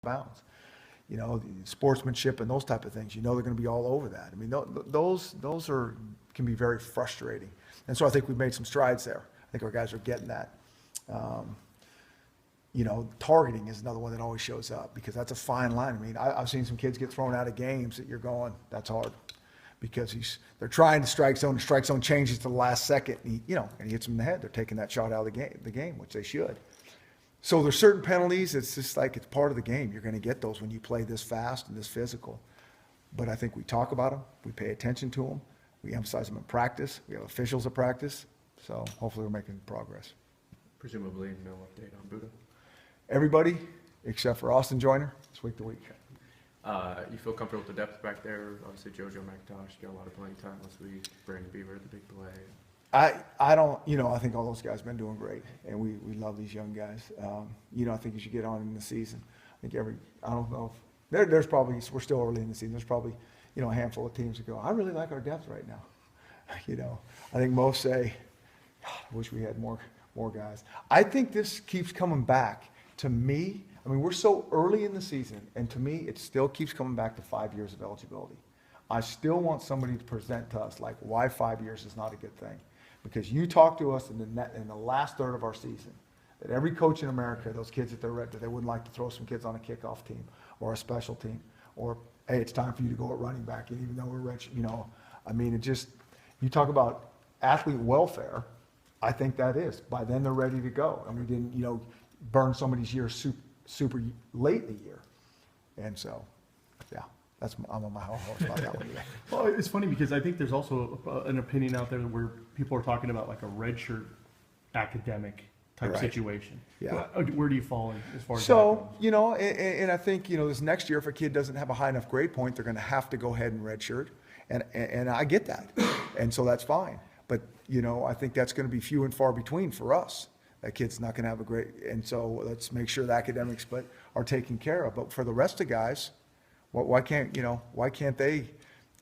bounds. You know, the sportsmanship and those type of things, you know they're going to be all over that. I mean, those can be very frustrating. And so I think we've made some strides there. I think our guys are getting that. You know, targeting is another one that always shows up because that's a fine line. I mean, I've seen some kids get thrown out of games that you're going, that's hard. Because they're trying to strike zone, the strike zone changes to the last second, and he hits them in the head. They're taking that shot out of the game, which they should. So there's certain penalties, it's just like it's part of the game. You're going to get those when you play this fast and this physical. But I think we talk about them, we pay attention to them, we emphasize them in practice, we have officials at practice, so hopefully we're making progress. Presumably no update on Buddha? Everybody, except for Austin Joyner, it's week to week. You feel comfortable with the depth back there? Obviously, JoJo McIntosh got a lot of playing time last week. Brandon Beaver, the big play. I don't, I think all those guys have been doing great, and we love these young guys. I think as you get on in the season, I think I don't know if, there's probably, we're still early in the season, there's probably, a handful of teams that go, I really like our depth right now. I think most say, I wish we had more guys. I think this keeps coming back to me. I mean, we're so early in the season, and to me, it still keeps coming back to 5 years of eligibility. I still want somebody to present to us like why 5 years is not a good thing. Because you talk to us in the last third of our season, that every coach in America, those kids that they wouldn't like to throw some kids on a kickoff team or a special team, or hey, it's time for you to go at running back, and even though we're rich, I mean, you talk about athlete welfare. I think that is. By then they're ready to go, and we didn't, burn somebody's year super late in the year, and so, yeah. I'm on my high horse about that one. Well, it's funny because I think there's also an opinion out there where people are talking about like a redshirt academic type Right. situation. Yeah. Where do you fall in as far as So, that goes? and I think, this next year, if a kid doesn't have a high enough grade point, they're going to have to go ahead and redshirt, and I get that, and so that's fine. But, I think that's going to be few and far between for us. That kid's not going to have a great, and so let's make sure the academic split are taken care of. But for the rest of the guys, why can't they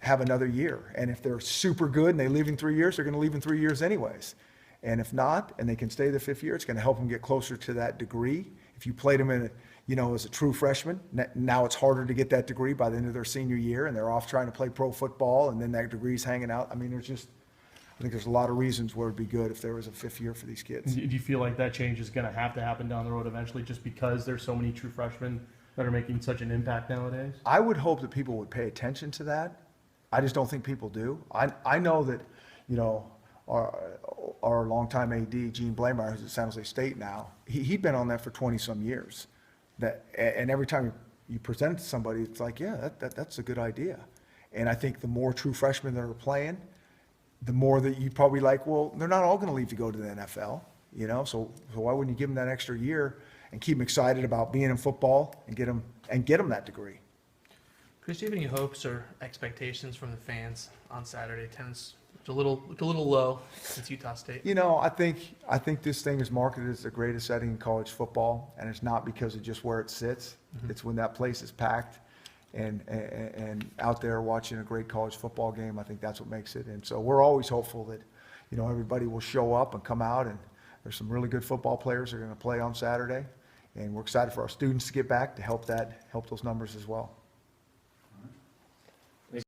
have another year? And if they're super good and they leave in 3 years, they're going to leave in 3 years anyways. And if not, and they can stay the fifth year, it's going to help them get closer to that degree. If you played them as a true freshman, now it's harder to get that degree by the end of their senior year, and they're off trying to play pro football, and then that degree's hanging out. I mean, I think there's a lot of reasons where it'd be good if there was a fifth year for these kids. Do you feel like that change is going to have to happen down the road eventually just because there's so many true freshmen that are making such an impact nowadays? I would hope that people would pay attention to that. I just don't think people do. I know that, our longtime AD, Gene Blameyer, who's at San Jose State now, he'd been on that for 20-some years. And every time you present it to somebody, it's like, yeah, that's a good idea. And I think the more true freshmen that are playing, the more that you probably like, well, they're not all going to leave to go to the NFL, so why wouldn't you give them that extra year and keep them excited about being in football and get them that degree? Chris, do you have any hopes or expectations from the fans on Saturday? Attendance looked a little low since Utah State. I think this thing is marketed as the greatest setting in college football, and it's not because of just where it sits. Mm-hmm. It's when that place is packed and out there watching a great college football game. I think that's what makes it. And so we're always hopeful that, everybody will show up and come out, and there's some really good football players that are going to play on Saturday. And we're excited for our students to get back to help those numbers as well.